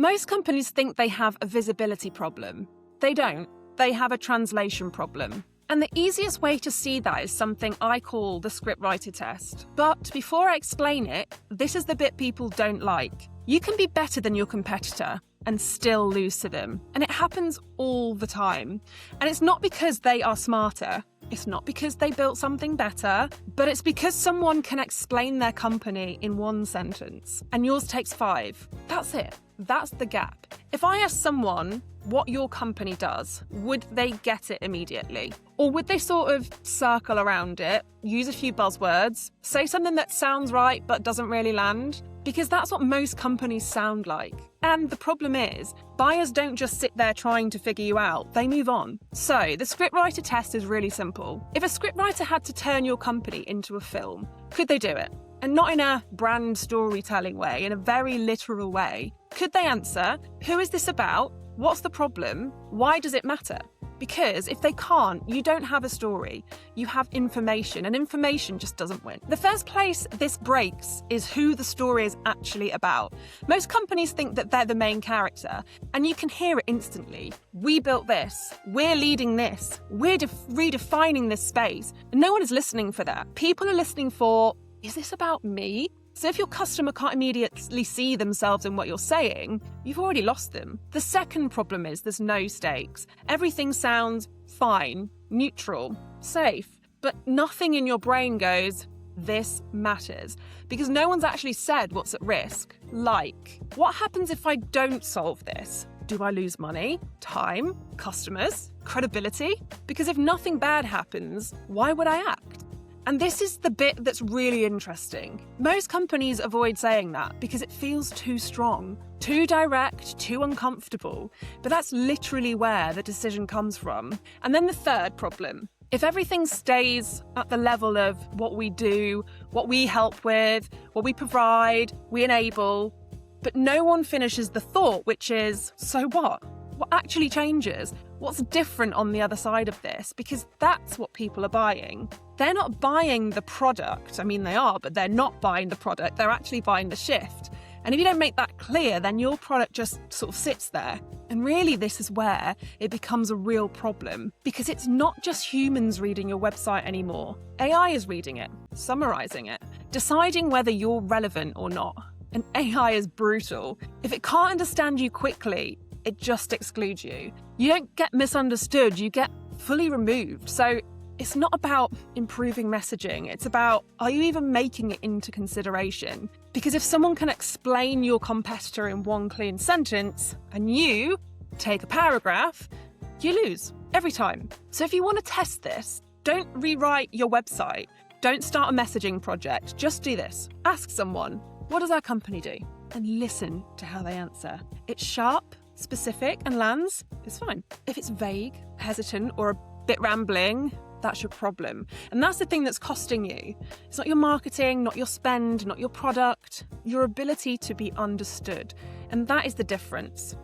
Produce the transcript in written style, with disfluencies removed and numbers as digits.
Most companies think they have a visibility problem. They don't. They have a translation problem. And the easiest way to see that is something I call the Scriptwriter Test. But before I explain it, this is the bit people don't like. You can be better than your competitor and still lose to them. And it happens all the time. And it's not because they are smarter. It's not because they built something better, but it's because someone can explain their company in one sentence and yours takes 5. That's it. That's the gap. If I ask someone what your company does, would they get it immediately? Or would they sort of circle around it, use a few buzzwords, say something that sounds right but doesn't really land? Because that's what most companies sound like. And the problem is, buyers don't just sit there trying to figure you out, they move on. So the Scriptwriter Test is really simple. If a scriptwriter had to turn your company into a film, could they do it? And not in a brand storytelling way, in a very literal way. Could they answer, who is this about? What's the problem? Why does it matter? Because if they can't, you don't have a story. You have information, and information just doesn't win. The first place this breaks is who the story is actually about. Most companies think that they're the main character, and you can hear it instantly. We built this. We're leading this. We're redefining this space. And no one is listening for that. People are listening for, is this about me? So if your customer can't immediately see themselves in what you're saying, you've already lost them. The second problem is there's no stakes. Everything sounds fine, neutral, safe, but nothing in your brain goes, this matters. Because no one's actually said what's at risk. Like, what happens if I don't solve this? Do I lose money, time, customers, credibility? Because if nothing bad happens, why would I act? And this is the bit that's really interesting. Most companies avoid saying that because it feels too strong, too direct, too uncomfortable. But that's literally where the decision comes from. And then the third problem. If everything stays at the level of what we do, what we help with, what we provide, we enable, but no one finishes the thought, which is, so what? What actually changes? What's different on the other side of this? Because that's what people are buying. They're not buying the product. I mean, they are, but they're not buying the product. They're actually buying the shift. And if you don't make that clear, then your product just sort of sits there. And really, this is where it becomes a real problem, because it's not just humans reading your website anymore. AI is reading it, summarizing it, deciding whether you're relevant or not. And AI is brutal. If it can't understand you quickly, it just excludes you. You don't get misunderstood, you get fully removed. So it's not about improving messaging. It's about, are you even making it into consideration? Because if someone can explain your competitor in one clean sentence and you take a paragraph, you lose every time. So if you want to test this, don't rewrite your website. Don't start a messaging project. Just do this. Ask someone, what does our company do? And listen to how they answer. It's sharp, specific, and lands, it's fine. If it's vague, hesitant, or a bit rambling, that's your problem. And that's the thing that's costing you. It's not your marketing, not your spend, not your product, your ability to be understood. And that is the difference.